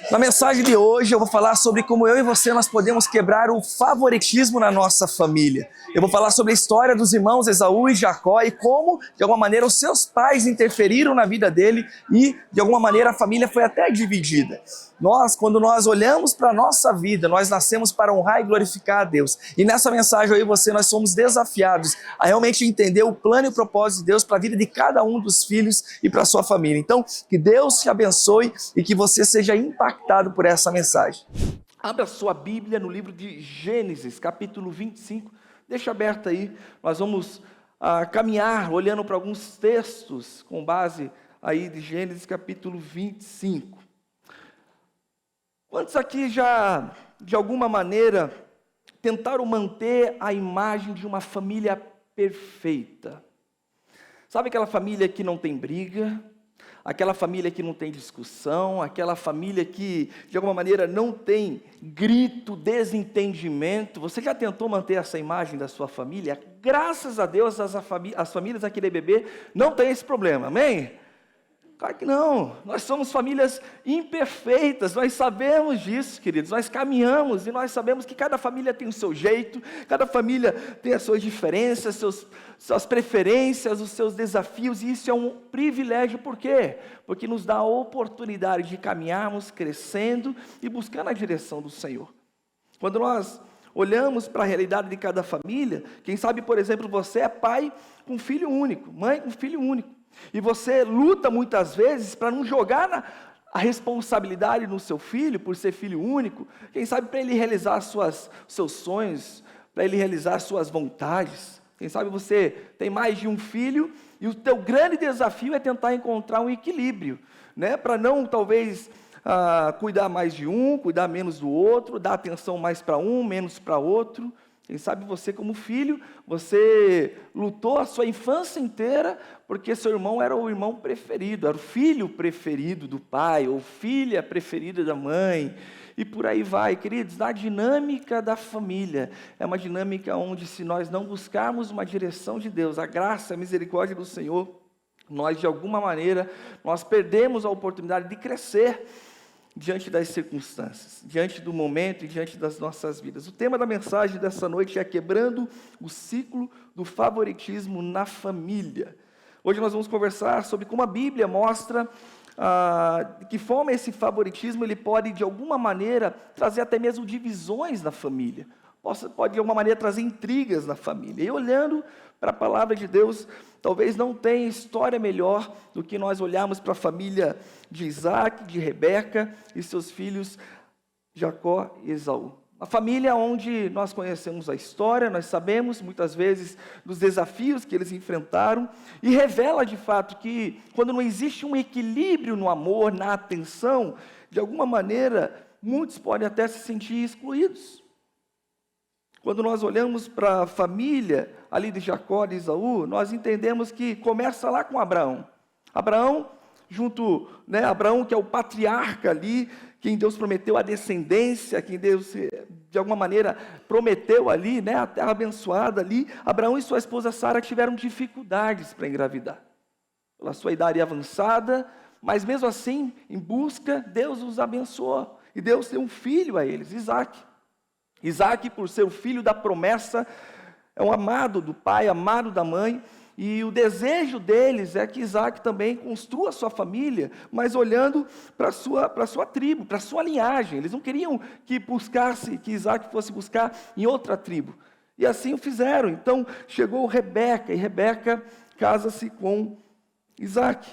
Na mensagem de hoje eu vou falar sobre como eu e você nós podemos quebrar o favoritismo na nossa família. Eu vou falar sobre a história dos irmãos Esaú e Jacó e como, de alguma maneira, os seus pais interferiram na vida dele e, de alguma maneira, a família foi até dividida. Quando nós olhamos para a nossa vida, nós nascemos para honrar e glorificar a Deus. E nessa mensagem eu e você, nós somos desafiados a realmente entender o plano e o propósito de Deus para a vida de cada um dos filhos e para a sua família. Então, que Deus te abençoe e que você seja impactado por essa mensagem. Abra sua Bíblia no livro de Gênesis, capítulo 25. Deixa aberto aí, nós vamos caminhar olhando para alguns textos com base aí de Gênesis, capítulo 25. Quantos aqui já, de alguma maneira, tentaram manter a imagem de uma família perfeita? Sabe aquela família que não tem briga? Aquela família que não tem discussão, aquela família que, de alguma maneira, não tem grito, desentendimento. Você já tentou manter essa imagem da sua família? Graças a Deus, as famílias aqui da IBB não têm esse problema, amém? Claro que não, nós somos famílias imperfeitas, nós sabemos disso, queridos, nós caminhamos e nós sabemos que cada família tem o seu jeito, cada família tem as suas diferenças, suas preferências, os seus desafios, e isso é um privilégio, por quê? Porque nos dá a oportunidade de caminharmos crescendo e buscando a direção do Senhor. Quando nós olhamos para a realidade de cada família, quem sabe, por exemplo, você é pai com filho único, mãe com filho único, e você luta muitas vezes para não jogar a responsabilidade no seu filho, por ser filho único, quem sabe para ele realizar seus sonhos, para ele realizar suas vontades. Quem sabe você tem mais de um filho e o teu grande desafio é tentar encontrar um equilíbrio, né? Para não talvez cuidar mais de um, cuidar menos do outro, dar atenção mais para um, menos para outro. Quem sabe você como filho, você lutou a sua infância inteira porque seu irmão era o irmão preferido, era o filho preferido do pai, ou filha preferida da mãe, e por aí vai. Queridos, a dinâmica da família é uma dinâmica onde, se nós não buscarmos uma direção de Deus, a graça, a misericórdia do Senhor, nós de alguma maneira, nós perdemos a oportunidade de crescer diante das circunstâncias, diante do momento e diante das nossas vidas. O tema da mensagem dessa noite é quebrando o ciclo do favoritismo na família. Hoje nós vamos conversar sobre como a Bíblia mostra de que forma esse favoritismo ele pode, de alguma maneira, trazer até mesmo divisões na família. Pode, de alguma maneira, trazer intrigas na família. E olhando para a palavra de Deus, talvez não tenha história melhor do que nós olharmos para a família de Isaac, de Rebeca e seus filhos Jacó e Esaú. A família onde nós conhecemos a história, nós sabemos muitas vezes dos desafios que eles enfrentaram, e revela de fato que quando não existe um equilíbrio no amor, na atenção, de alguma maneira, muitos podem até se sentir excluídos. Quando nós olhamos para a família ali de Jacó e de Esaú, nós entendemos que começa lá com Abraão. Abraão, Abraão que é o patriarca ali, quem Deus prometeu a descendência, quem Deus, de alguma maneira, prometeu ali, a terra abençoada ali. Abraão e sua esposa Sara tiveram dificuldades para engravidar. Pela sua idade avançada, mas mesmo assim, em busca, Deus os abençoou. E Deus deu um filho a eles, Isaac. Isaac, por ser o filho da promessa, é um amado do pai, amado da mãe, e o desejo deles é que Isaac também construa a sua família, mas olhando para a sua tribo, para a sua linhagem. Eles não queriam que Isaac fosse buscar em outra tribo, e assim o fizeram. Então chegou Rebeca, e Rebeca casa-se com Isaac.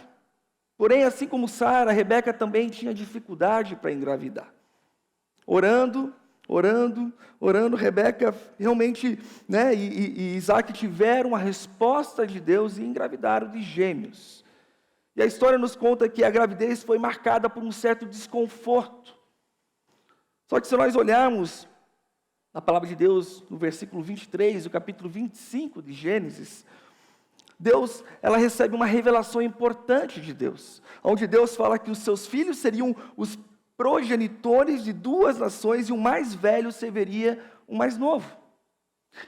Porém, assim como Sara, Rebeca também tinha dificuldade para engravidar. Orando, Rebeca realmente, e Isaac tiveram a resposta de Deus e engravidaram de gêmeos. E a história nos conta que a gravidez foi marcada por um certo desconforto. Só que se nós olharmos na palavra de Deus, no versículo 23, do capítulo 25 de Gênesis, ela recebe uma revelação importante de Deus, onde Deus fala que os seus filhos seriam os progenitores de duas nações, e o mais velho serviria o mais novo.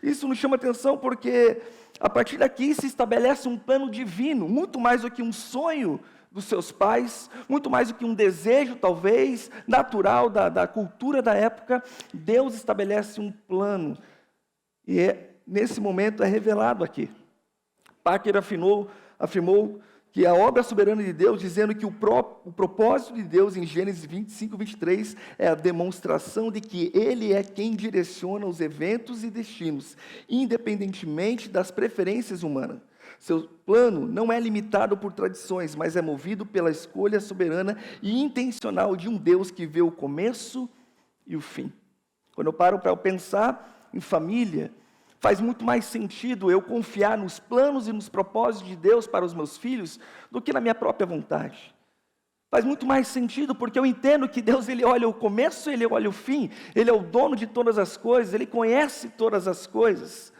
Isso nos chama atenção porque a partir daqui se estabelece um plano divino, muito mais do que um sonho dos seus pais, muito mais do que um desejo, talvez, natural da cultura da época. Deus estabelece um plano, e nesse momento é revelado aqui. Parker afirmou que a obra soberana de Deus, dizendo que o propósito de Deus em Gênesis 25, 23, é a demonstração de que Ele é quem direciona os eventos e destinos, independentemente das preferências humanas. Seu plano não é limitado por tradições, mas é movido pela escolha soberana e intencional de um Deus que vê o começo e o fim. Quando eu paro para pensar em família, faz muito mais sentido eu confiar nos planos e nos propósitos de Deus para os meus filhos do que na minha própria vontade. Faz muito mais sentido porque eu entendo que Deus, Ele olha o começo, Ele olha o fim, Ele é o dono de todas as coisas, Ele conhece todas as coisas.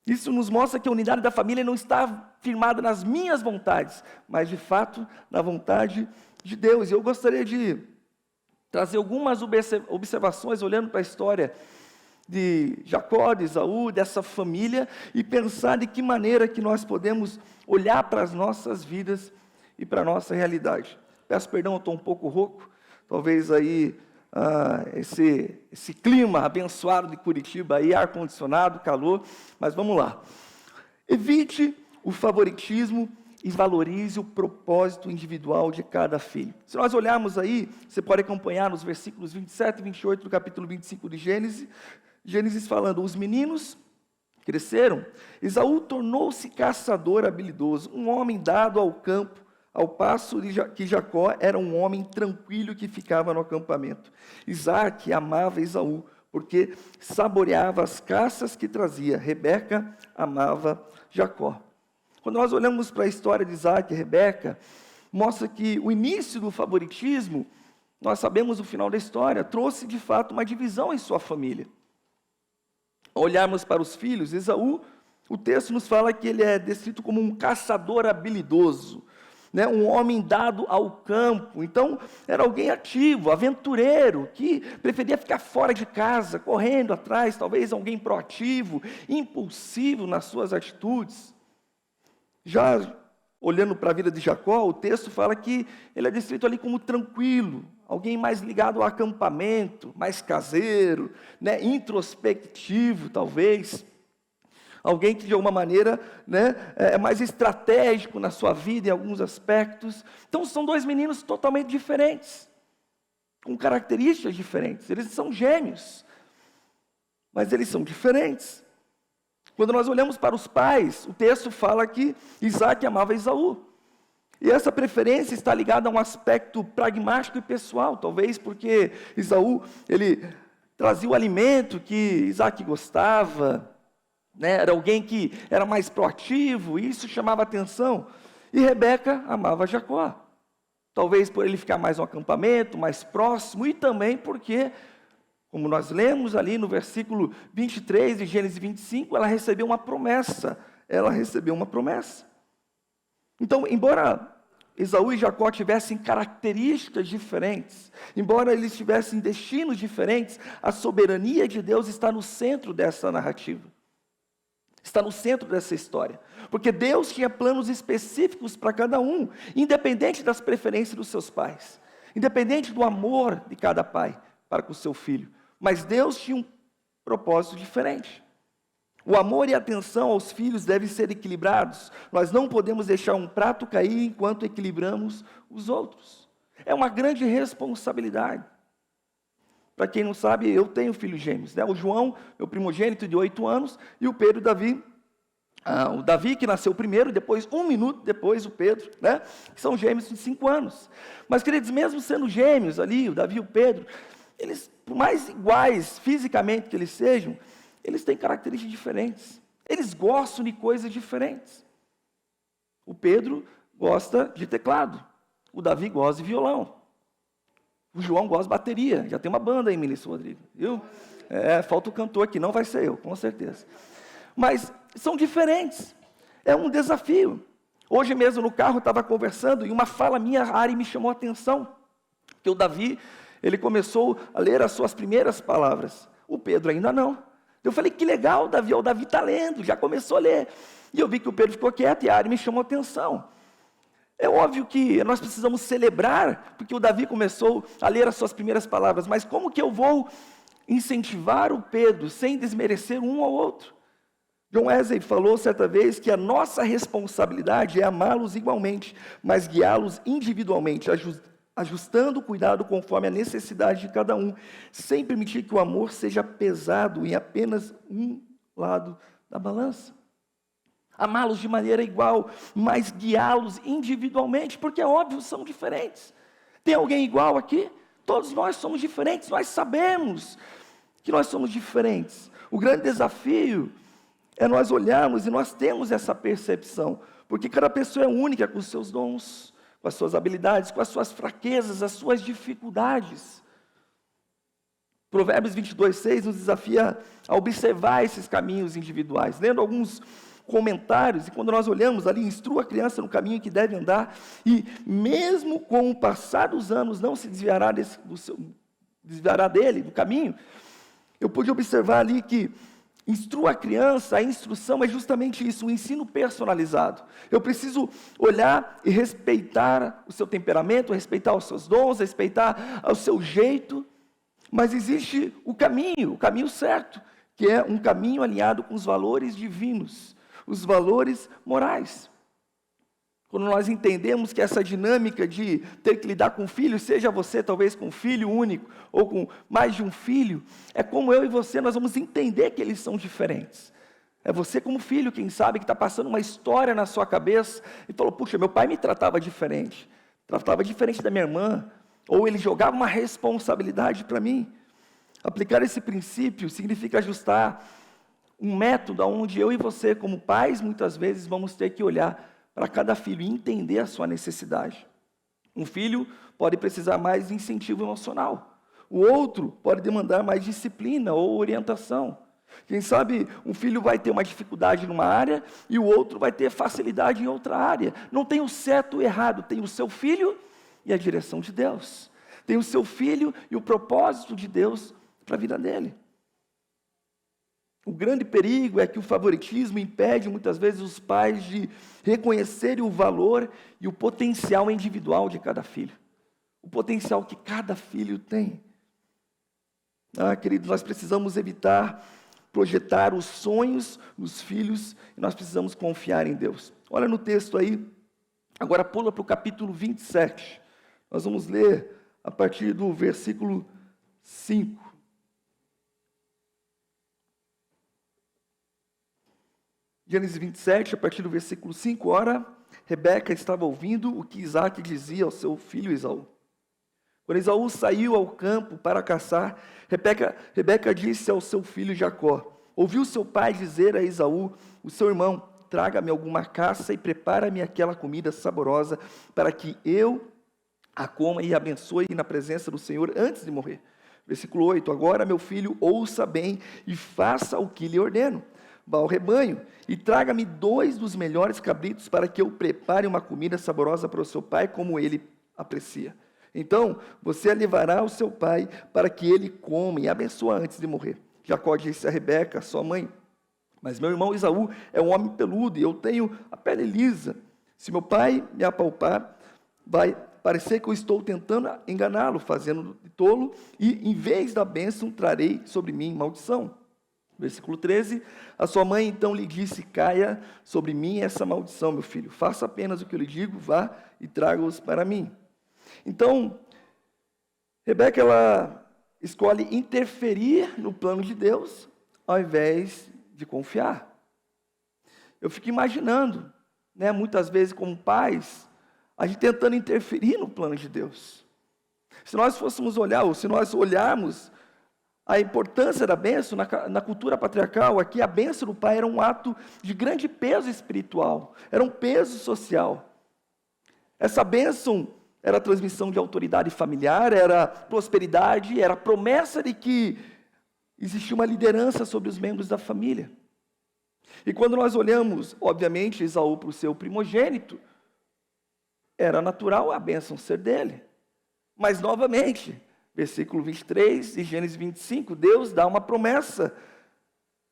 Isso nos mostra que a unidade da família não está firmada nas minhas vontades, mas de fato na vontade de Deus. E eu gostaria de trazer algumas observações olhando para a história de Jacó, de Esaú, dessa família, e pensar de que maneira que nós podemos olhar para as nossas vidas e para a nossa realidade. Peço perdão, eu estou um pouco rouco, talvez aí esse clima abençoado de Curitiba, aí, ar-condicionado, calor, mas vamos lá. Evite o favoritismo e valorize o propósito individual de cada filho. Se nós olharmos aí, você pode acompanhar nos versículos 27 e 28 do capítulo 25 de Gênesis falando, os meninos cresceram, Esaú tornou-se caçador habilidoso, um homem dado ao campo, ao passo que Jacó era um homem tranquilo que ficava no acampamento. Isaac amava Esaú, porque saboreava as caças que trazia. Rebeca amava Jacó. Quando nós olhamos para a história de Isaac e Rebeca, mostra que o início do favoritismo, nós sabemos o final da história, trouxe de fato uma divisão em sua família. Ao olharmos para os filhos, Esaú, o texto nos fala que ele é descrito como um caçador habilidoso, né? Um homem dado ao campo. Então, era alguém ativo, aventureiro, que preferia ficar fora de casa, correndo atrás, talvez alguém proativo, impulsivo nas suas atitudes. Já olhando para a vida de Jacó, o texto fala que ele é descrito ali como tranquilo, alguém mais ligado ao acampamento, mais caseiro, né, introspectivo talvez, alguém que de alguma maneira, né, é mais estratégico na sua vida em alguns aspectos. Então são dois meninos totalmente diferentes, com características diferentes, eles são gêmeos, mas eles são diferentes. Quando nós olhamos para os pais, o texto fala que Isaac amava Esaú. E essa preferência está ligada a um aspecto pragmático e pessoal, talvez porque Esaú, ele trazia o alimento que Isaac gostava, né? Era alguém que era mais proativo, e isso chamava atenção. E Rebeca amava Jacó. Talvez por ele ficar mais no acampamento, mais próximo, e também porque, como nós lemos ali no versículo 23 de Gênesis 25, ela recebeu uma promessa. Então, embora Esaú e Jacó tivessem características diferentes, embora eles tivessem destinos diferentes, a soberania de Deus está no centro dessa narrativa. Está no centro dessa história. Porque Deus tinha planos específicos para cada um, independente das preferências dos seus pais, independente do amor de cada pai para com o seu filho. Mas Deus tinha um propósito diferente. O amor e a atenção aos filhos devem ser equilibrados. Nós não podemos deixar um prato cair enquanto equilibramos os outros. É uma grande responsabilidade. Para quem não sabe, eu tenho filhos gêmeos, né? O João, meu primogênito de 8 anos, e o Pedro e o Davi. O Davi que nasceu primeiro, depois, 1 minuto depois, o Pedro, né? Que são gêmeos de 5 anos. Mas, queridos, mesmo sendo gêmeos ali, o Davi e o Pedro, eles, por mais iguais fisicamente que eles sejam, eles têm características diferentes. Eles gostam de coisas diferentes. O Pedro gosta de teclado. O Davi gosta de violão. O João gosta de bateria. Já tem uma banda aí, Ministro Rodrigo. Viu? Falta o cantor aqui. Não vai ser eu, com certeza. Mas são diferentes. É um desafio. Hoje mesmo no carro eu estava conversando e uma fala minha, a Ari, me chamou a atenção. Que o Davi, ele começou a ler as suas primeiras palavras. O Pedro ainda não. Eu falei, que legal, Davi, o Davi está lendo, já começou a ler. E eu vi que o Pedro ficou quieto e a Ari me chamou a atenção. É óbvio que nós precisamos celebrar, porque o Davi começou a ler as suas primeiras palavras, mas como que eu vou incentivar o Pedro sem desmerecer um ao outro? John Wesley falou certa vez que a nossa responsabilidade é amá-los igualmente, mas guiá-los individualmente, ajustando o cuidado conforme a necessidade de cada um, sem permitir que o amor seja pesado em apenas um lado da balança. Amá-los de maneira igual, mas guiá-los individualmente, porque é óbvio, são diferentes. Tem alguém igual aqui? Todos nós somos diferentes, nós sabemos que nós somos diferentes. O grande desafio é nós olharmos e nós temos essa percepção, porque cada pessoa é única com os seus dons, com as suas habilidades, com as suas fraquezas, as suas dificuldades. Provérbios 22:6 nos desafia a observar esses caminhos individuais, lendo alguns comentários, e quando nós olhamos ali, instrua a criança no caminho que deve andar, e mesmo com o passar dos anos não se desviará dele, do caminho. Eu pude observar ali que instrua a criança, a instrução é justamente isso, o ensino personalizado. Eu preciso olhar e respeitar o seu temperamento, respeitar os seus dons, respeitar o seu jeito, mas existe o caminho certo, que é um caminho alinhado com os valores divinos, os valores morais. Quando nós entendemos que essa dinâmica de ter que lidar com filhos, seja você talvez com um filho único, ou com mais de um filho, é como eu e você, nós vamos entender que eles são diferentes. É você como filho, quem sabe, que está passando uma história na sua cabeça, e falou, puxa, meu pai me tratava diferente da minha irmã, ou ele jogava uma responsabilidade para mim. Aplicar esse princípio significa ajustar um método onde eu e você, como pais, muitas vezes vamos ter que olhar para cada filho e entender a sua necessidade. Um filho pode precisar mais de incentivo emocional. O outro pode demandar mais disciplina ou orientação. Quem sabe um filho vai ter uma dificuldade numa área e o outro vai ter facilidade em outra área. Não tem o certo ou o errado, tem o seu filho e a direção de Deus. Tem o seu filho e o propósito de Deus para a vida dele. O grande perigo é que o favoritismo impede muitas vezes os pais de reconhecerem o valor e o potencial individual de cada filho. O potencial que cada filho tem. Queridos, nós precisamos evitar projetar os sonhos nos filhos e nós precisamos confiar em Deus. Olha no texto aí, agora pula para o capítulo 27. Nós vamos ler a partir do versículo 5. Gênesis 27, a partir do versículo 5, ora, Rebeca estava ouvindo o que Isaque dizia ao seu filho Esaú. Quando Esaú saiu ao campo para caçar, Rebeca disse ao seu filho Jacó, ouviu seu pai dizer a Esaú, o seu irmão, traga-me alguma caça e prepara-me aquela comida saborosa, para que eu a coma e abençoe na presença do Senhor antes de morrer. Versículo 8, agora meu filho, ouça bem e faça o que lhe ordeno. Vá ao rebanho e traga-me 2 dos melhores cabritos para que eu prepare uma comida saborosa para o seu pai, como ele aprecia. Então, você a levará ao seu pai para que ele coma e abençoe antes de morrer. Jacó disse a Rebeca, sua mãe, mas meu irmão Esaú é um homem peludo e eu tenho a pele lisa. Se meu pai me apalpar, vai parecer que eu estou tentando enganá-lo, fazendo de tolo, e em vez da bênção, trarei sobre mim maldição. Versículo 13, a sua mãe então lhe disse, caia sobre mim essa maldição, meu filho, faça apenas o que eu lhe digo, vá e traga-os para mim. Então, Rebeca, ela escolhe interferir no plano de Deus, ao invés de confiar. Eu fico imaginando, muitas vezes como pais, a gente tentando interferir no plano de Deus. Se nós fôssemos olhar, ou se nós olharmos a importância da bênção na cultura patriarcal, aqui a bênção do pai era um ato de grande peso espiritual, era um peso social. Essa bênção era a transmissão de autoridade familiar, era prosperidade, era a promessa de que existia uma liderança sobre os membros da família. E quando nós olhamos, obviamente, Esaú para o seu primogênito, era natural a bênção ser dele. Mas, novamente, versículo 23 de Gênesis 25, Deus dá uma promessa.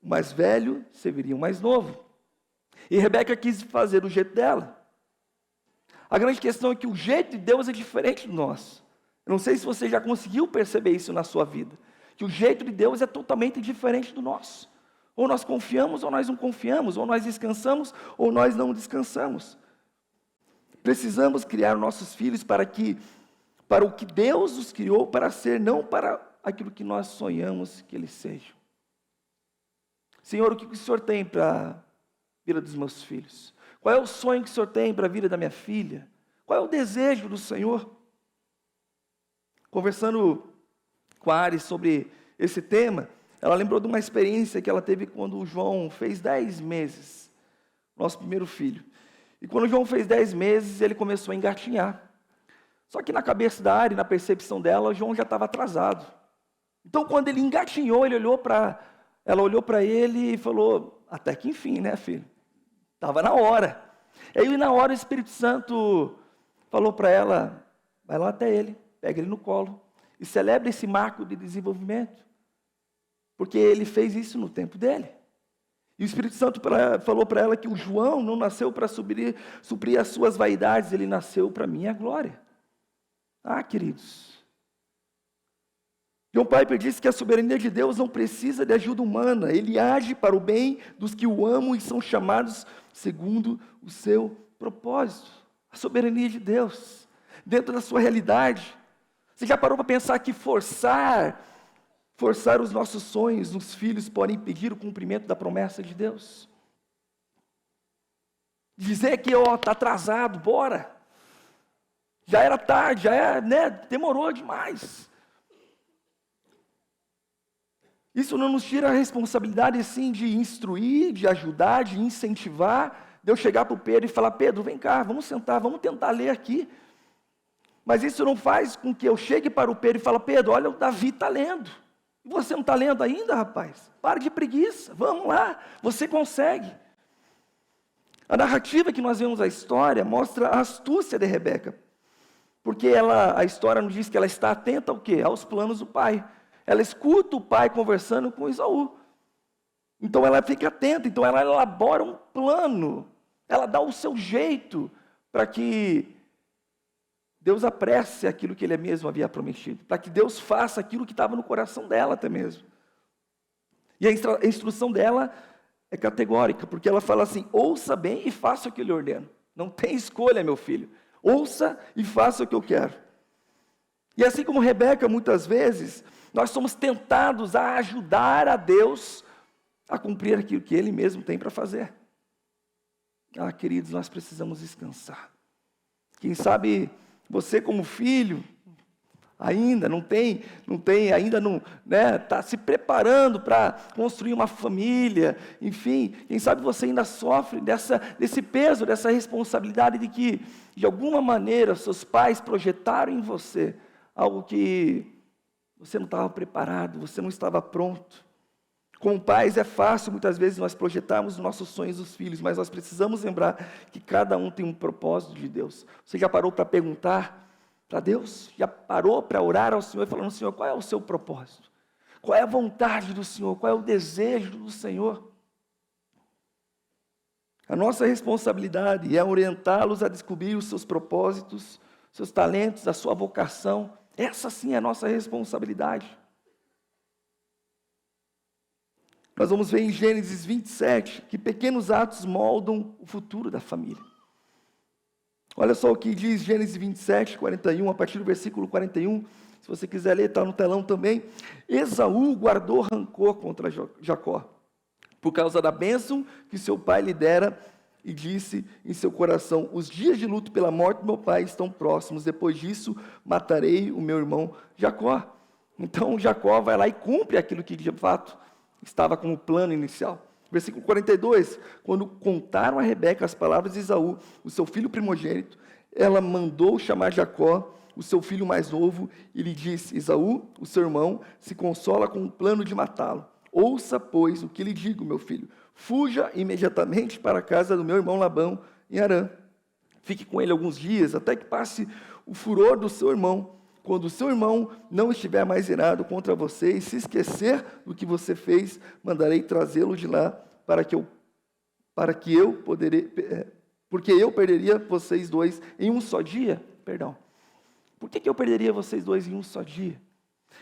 O mais velho serviria o mais novo. E Rebeca quis fazer do jeito dela. A grande questão é que o jeito de Deus é diferente do nosso. Eu não sei se você já conseguiu perceber isso na sua vida, que o jeito de Deus é totalmente diferente do nosso. Ou nós confiamos ou nós não confiamos, ou nós descansamos ou nós não descansamos. Precisamos criar nossos filhos para o que Deus os criou para ser, não para aquilo que nós sonhamos que eles sejam. Senhor, o que o Senhor tem para a vida dos meus filhos? Qual é o sonho que o Senhor tem para a vida da minha filha? Qual é o desejo do Senhor? Conversando com a Ari sobre esse tema, ela lembrou de uma experiência que ela teve quando o João fez 10 meses, nosso primeiro filho. E quando o João fez 10 meses, ele começou a engatinhar. Só que na cabeça da Ari, na percepção dela, o João já estava atrasado. Então, quando ele engatinhou, ela olhou para ele e falou, até que enfim, né, filho? Estava na hora. E aí, na hora, o Espírito Santo falou para ela, vai lá até ele, pega ele no colo e celebra esse marco de desenvolvimento. Porque ele fez isso no tempo dele. E o Espírito Santo falou para ela que o João não nasceu para suprir as suas vaidades, ele nasceu para a minha glória. Ah, queridos. John Piper disse que a soberania de Deus não precisa de ajuda humana, ele age para o bem dos que o amam e são chamados segundo o seu propósito. A soberania de Deus, dentro da sua realidade. Você já parou para pensar que forçar os nossos sonhos nos filhos pode impedir o cumprimento da promessa de Deus? Dizer que está atrasado, bora. Já era tarde, demorou demais. Isso não nos tira a responsabilidade, sim, de instruir, de ajudar, de incentivar, de eu chegar para o Pedro e falar, Pedro, vem cá, vamos sentar, vamos tentar ler aqui. Mas isso não faz com que eu chegue para o Pedro e fale, Pedro, olha, o Davi está lendo. E você não está lendo ainda, rapaz? Para de preguiça, vamos lá, você consegue. A narrativa que nós vemos a história mostra a astúcia de Rebeca. Porque a história nos diz que ela está atenta ao quê? Aos planos do pai. Ela escuta o pai conversando com Esaú. Então ela fica atenta, então ela elabora um plano. Ela dá o seu jeito para que Deus apresse aquilo que Ele mesmo havia prometido. Para que Deus faça aquilo que estava no coração dela até mesmo. E a instrução dela é categórica, porque ela fala assim, ouça bem e faça o que eu lhe ordeno. Não tem escolha, meu filho. Ouça e faça o que eu quero. E assim como Rebeca, muitas vezes, nós somos tentados a ajudar a Deus a cumprir aquilo que Ele mesmo tem para fazer. Ah, queridos, nós precisamos descansar. Quem sabe você como filho ainda está se preparando para construir uma família, enfim, quem sabe você ainda sofre desse peso, dessa responsabilidade de que, de alguma maneira, seus pais projetaram em você algo que você não estava preparado, você não estava pronto. Com pais é fácil, muitas vezes, nós projetarmos os nossos sonhos dos filhos, mas nós precisamos lembrar que cada um tem um propósito de Deus. Você já parou para perguntar para Deus? Já parou para orar ao Senhor, falando, Senhor, qual é o seu propósito? Qual é a vontade do Senhor? Qual é o desejo do Senhor? A nossa responsabilidade é orientá-los a descobrir os seus propósitos, seus talentos, a sua vocação. Essa sim é a nossa responsabilidade. Nós vamos ver em Gênesis 27 que pequenos atos moldam o futuro da família. Olha só o que diz Gênesis 27, 41, a partir do versículo 41. Se você quiser ler, está no telão também. Esaú guardou rancor contra Jacó, por causa da bênção que seu pai lhe dera, e disse em seu coração, os dias de luto pela morte do meu pai estão próximos, depois disso matarei o meu irmão Jacó. Então Jacó vai lá e cumpre aquilo que de fato estava como plano inicial. Versículo 42, quando contaram a Rebeca as palavras de Esaú, o seu filho primogênito, ela mandou chamar Jacó, o seu filho mais novo, e lhe disse, Esaú, o seu irmão, se consola com o plano de matá-lo. Ouça, pois, o que lhe digo, meu filho. Fuja imediatamente para a casa do meu irmão Labão, em Harã. Fique com ele alguns dias, até que passe o furor do seu irmão. Quando o seu irmão não estiver mais irado contra você e se esquecer do que você fez, mandarei trazê-lo de lá para que eu Porque eu perderia vocês dois em um só dia? Perdão. Por que eu perderia vocês dois em um só dia?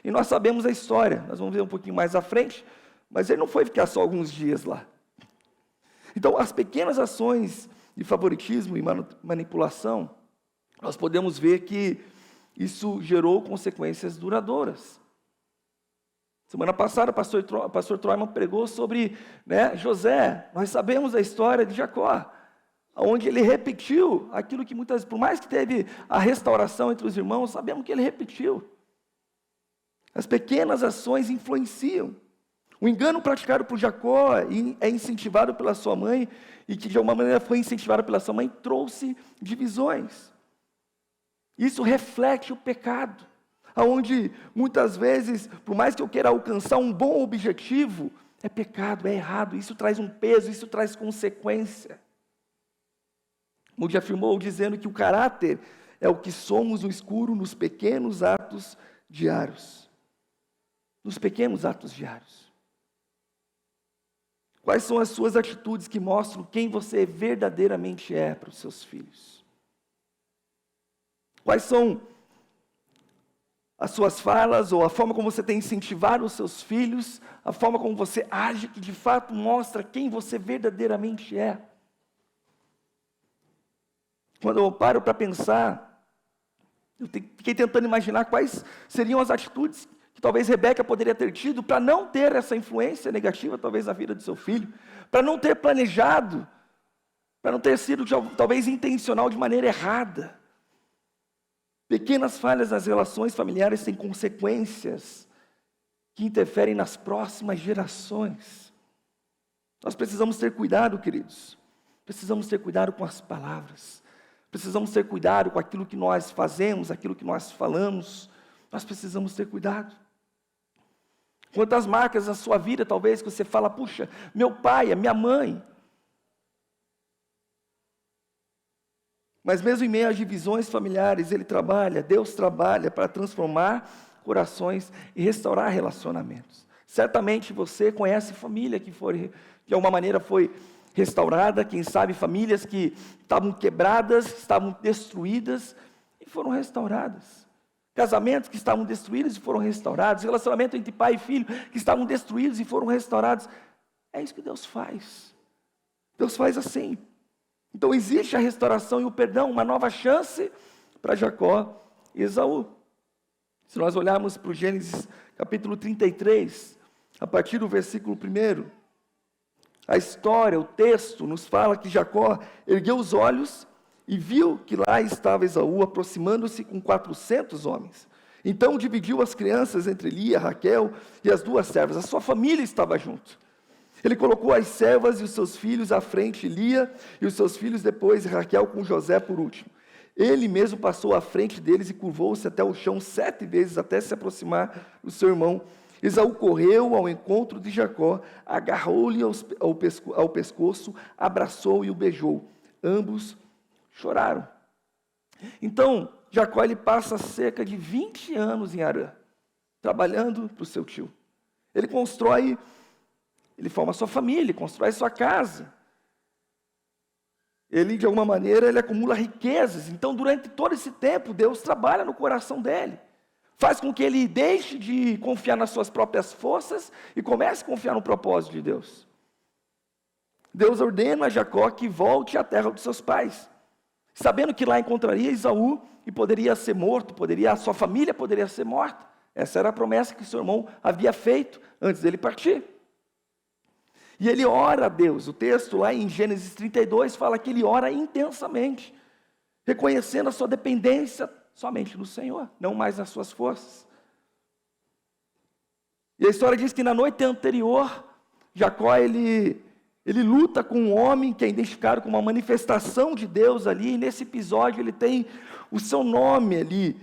E nós sabemos a história, nós vamos ver um pouquinho mais à frente, mas ele não foi ficar só alguns dias lá. Então, as pequenas ações de favoritismo e manipulação, nós podemos ver que isso gerou consequências duradouras. Semana passada, o pastor Troyman pregou sobre José. Nós sabemos a história de Jacó, onde ele repetiu aquilo que muitas vezes, por mais que teve a restauração entre os irmãos, sabemos que ele repetiu. As pequenas ações influenciam. O engano praticado por Jacó é incentivado pela sua mãe, e que de alguma maneira foi incentivado pela sua mãe, trouxe divisões. Isso reflete o pecado, onde muitas vezes, por mais que eu queira alcançar um bom objetivo, é pecado, é errado, isso traz um peso, isso traz consequência. Moody afirmou dizendo que o caráter é o que somos no escuro nos pequenos atos diários. Nos pequenos atos diários. Quais são as suas atitudes que mostram quem você verdadeiramente é para os seus filhos? Quais são as suas falas ou a forma como você tem incentivado os seus filhos, a forma como você age que de fato mostra quem você verdadeiramente é? Quando eu paro para pensar, eu fiquei tentando imaginar quais seriam as atitudes que talvez Rebeca poderia ter tido para não ter essa influência negativa, talvez, na vida do seu filho, para não ter planejado, para não ter sido, talvez, intencional de maneira errada. Pequenas falhas nas relações familiares têm consequências que interferem nas próximas gerações. Nós precisamos ter cuidado, queridos. Precisamos ter cuidado com as palavras. Precisamos ter cuidado com aquilo que nós fazemos, aquilo que nós falamos. Nós precisamos ter cuidado. Quantas marcas na sua vida, talvez, que você fala, puxa, meu pai, a minha mãe. Mas mesmo em meio às divisões familiares, Deus trabalha para transformar corações e restaurar relacionamentos. Certamente você conhece família que de alguma maneira foi restaurada, quem sabe famílias que estavam quebradas, estavam destruídas e foram restauradas. Casamentos que estavam destruídos e foram restaurados. Relacionamento entre pai e filho que estavam destruídos e foram restaurados. É isso que Deus faz. Deus faz assim. Então existe a restauração e o perdão, uma nova chance para Jacó e Esaú. Se nós olharmos para o Gênesis capítulo 33, a partir do versículo 1, a história, o texto nos fala que Jacó ergueu os olhos e viu que lá estava Esaú aproximando-se com 400 homens. Então dividiu as crianças entre Lia, Raquel e as duas servas. A sua família estava junto. Ele colocou as servas e os seus filhos à frente, Lia e os seus filhos depois, e Raquel com José por último. Ele mesmo passou à frente deles e curvou-se até o chão 7 vezes até se aproximar do seu irmão. Esaú correu ao encontro de Jacó, agarrou-lhe ao pescoço, abraçou e o beijou. Ambos choraram. Então, Jacó ele passa cerca de 20 anos em Harã, trabalhando para o seu tio. Ele forma sua família, ele constrói sua casa. Ele, de alguma maneira, ele acumula riquezas. Então, durante todo esse tempo, Deus trabalha no coração dele. Faz com que ele deixe de confiar nas suas próprias forças e comece a confiar no propósito de Deus. Deus ordena a Jacó que volte à terra dos seus pais, sabendo que lá encontraria Esaú e poderia ser morto, a sua família poderia ser morta. Essa era a promessa que seu irmão havia feito antes dele partir. E ele ora a Deus. O texto lá em Gênesis 32 fala que ele ora intensamente, reconhecendo a sua dependência somente no Senhor, não mais nas suas forças. E a história diz que na noite anterior, Jacó ele luta com um homem que é identificado como uma manifestação de Deus ali, e nesse episódio ele tem o seu nome ali,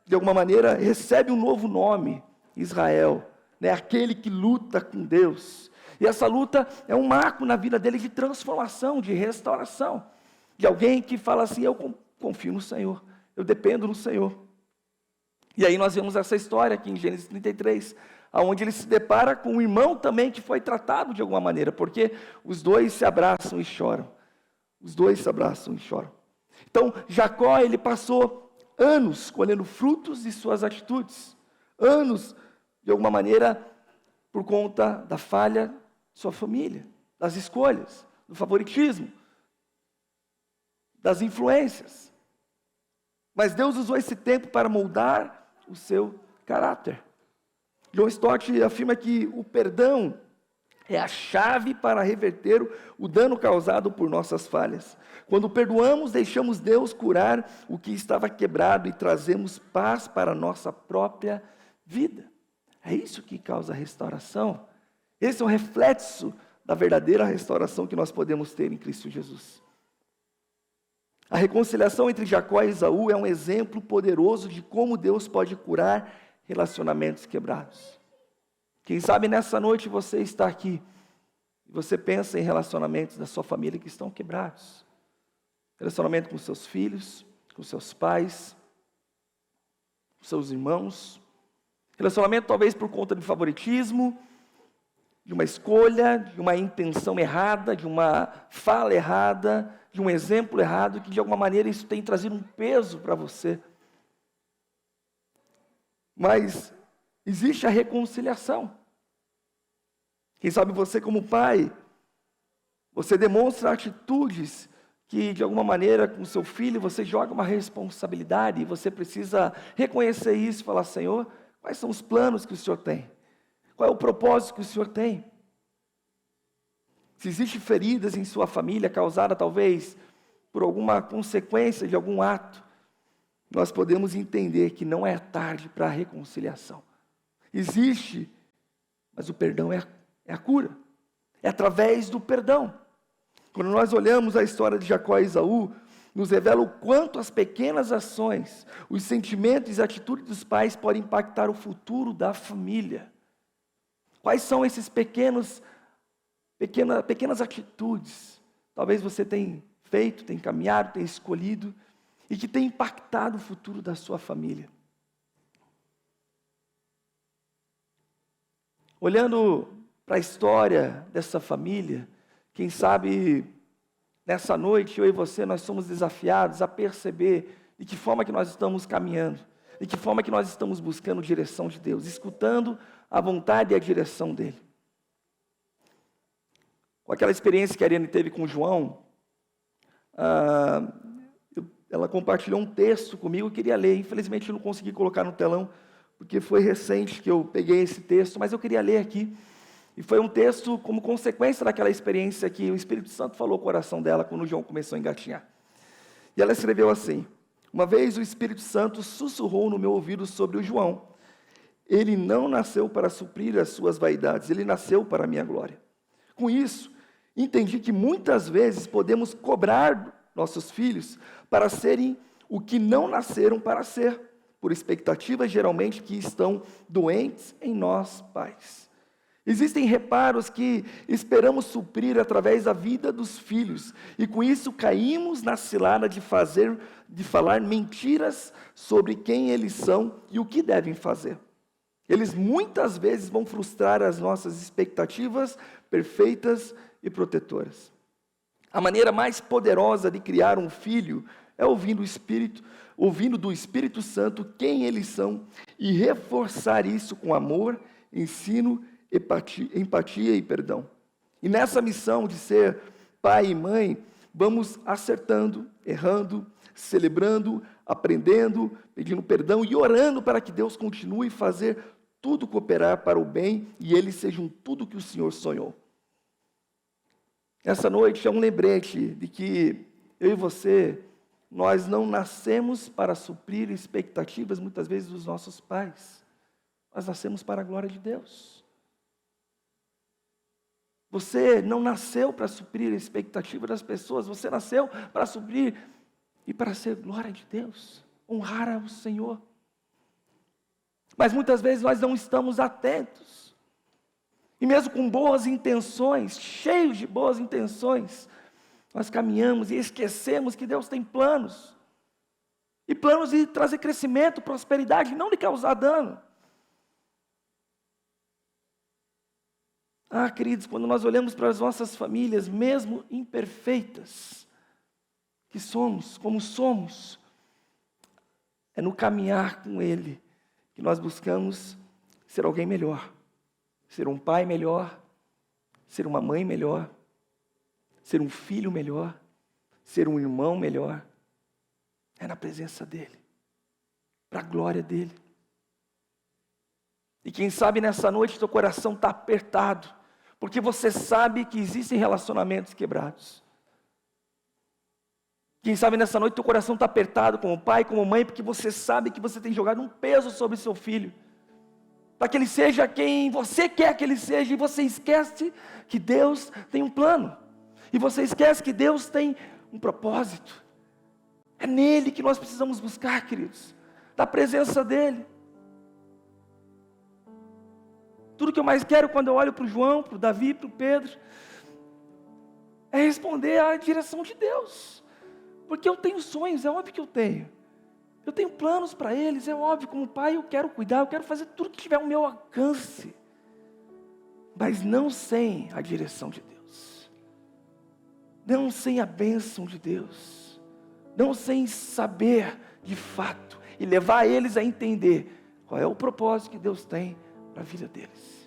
de alguma maneira recebe um novo nome, Israel, aquele que luta com Deus. E essa luta é um marco na vida dele de transformação, de restauração, de alguém que fala assim, eu confio no Senhor, eu dependo no Senhor. E aí nós vemos essa história aqui em Gênesis 33, onde ele se depara com um irmão também que foi tratado de alguma maneira, porque os dois se abraçam e choram. Os dois se abraçam e choram. Então, Jacó, ele passou anos colhendo frutos de suas atitudes. Anos, de alguma maneira, por conta da falha de sua família, das escolhas, do favoritismo, das influências. Mas Deus usou esse tempo para moldar o seu caráter. John Stott afirma que o perdão é a chave para reverter o dano causado por nossas falhas. Quando perdoamos, deixamos Deus curar o que estava quebrado e trazemos paz para a nossa própria vida. É isso que causa restauração. Esse é o reflexo da verdadeira restauração que nós podemos ter em Cristo Jesus. A reconciliação entre Jacó e Esaú é um exemplo poderoso de como Deus pode curar relacionamentos quebrados. Quem sabe nessa noite você está aqui e você pensa em relacionamentos da sua família que estão quebrados. Relacionamento com seus filhos, com seus pais, com seus irmãos. Relacionamento talvez por conta de favoritismo, de uma escolha, de uma intenção errada, de uma fala errada, de um exemplo errado, que de alguma maneira isso tem trazido um peso para você. Mas existe a reconciliação. Quem sabe você como pai, você demonstra atitudes que de alguma maneira com seu filho você joga uma responsabilidade e você precisa reconhecer isso e falar: Senhor, quais são os planos que o Senhor tem? Qual é o propósito que o Senhor tem? Se existem feridas em sua família causada talvez por alguma consequência de algum ato, nós podemos entender que não é tarde para a reconciliação. Existe, mas o perdão é a cura. É através do perdão. Quando nós olhamos a história de Jacó e Esaú, nos revela o quanto as pequenas ações, os sentimentos e atitudes dos pais podem impactar o futuro da família. Quais são esses pequenas atitudes? Talvez você tenha feito, tenha caminhado, tenha escolhido, e que tem impactado o futuro da sua família. Olhando para a história dessa família, quem sabe nessa noite eu e você nós somos desafiados a perceber de que forma que nós estamos caminhando, de que forma que nós estamos buscando direção de Deus, escutando a vontade e a direção dele. Com aquela experiência que a Ariane teve com o João, ela compartilhou um texto comigo, eu queria ler, infelizmente eu não consegui colocar no telão, porque foi recente que eu peguei esse texto, mas eu queria ler aqui. E foi um texto como consequência daquela experiência que o Espírito Santo falou ao coração dela quando o João começou a engatinhar. E ela escreveu assim: uma vez o Espírito Santo sussurrou no meu ouvido sobre o João. Ele não nasceu para suprir as suas vaidades, ele nasceu para a minha glória. Com isso, entendi que muitas vezes podemos cobrar nossos filhos para serem o que não nasceram para ser, por expectativas geralmente que estão doentes em nós, pais. Existem reparos que esperamos suprir através da vida dos filhos, e com isso caímos na cilada de falar mentiras sobre quem eles são e o que devem fazer. Eles muitas vezes vão frustrar as nossas expectativas perfeitas e protetoras. A maneira mais poderosa de criar um filho é ouvindo do Espírito Santo quem eles são e reforçar isso com amor, ensino, empatia e perdão. E nessa missão de ser pai e mãe, vamos acertando, errando, celebrando, aprendendo, pedindo perdão e orando para que Deus continue a fazer tudo cooperar para o bem e eles sejam tudo que o Senhor sonhou. Essa noite é um lembrete de que eu e você, nós não nascemos para suprir expectativas muitas vezes dos nossos pais. Nós nascemos para a glória de Deus. Você não nasceu para suprir a expectativa das pessoas, você nasceu para suprir e para ser glória de Deus, honrar ao Senhor. Mas muitas vezes nós não estamos atentos. E mesmo com boas intenções, cheios de boas intenções, nós caminhamos e esquecemos que Deus tem planos. E planos de trazer crescimento, prosperidade, não de causar dano. Queridos, quando nós olhamos para as nossas famílias, mesmo imperfeitas, que somos, como somos, é no caminhar com Ele que nós buscamos ser alguém melhor, ser um pai melhor, ser uma mãe melhor, ser um filho melhor, ser um irmão melhor. É na presença dEle, para a glória dEle. E quem sabe nessa noite teu coração está apertado, porque você sabe que existem relacionamentos quebrados. Quem sabe nessa noite teu coração está apertado como pai, como mãe, porque você sabe que você tem jogado um peso sobre seu filho, para que ele seja quem você quer que ele seja, e você esquece que Deus tem um plano, e você esquece que Deus tem um propósito. É nele que nós precisamos buscar, queridos, da presença dEle. Tudo que eu mais quero quando eu olho para o João, para o Davi, para o Pedro, é responder à direção de Deus. Porque eu tenho sonhos, é óbvio que eu tenho. Eu tenho planos para eles, é óbvio, como pai eu quero cuidar, eu quero fazer tudo que tiver ao meu alcance. Mas não sem a direção de Deus. Não sem a bênção de Deus. Não sem saber de fato e levar eles a entender qual é o propósito que Deus tem para a vida deles.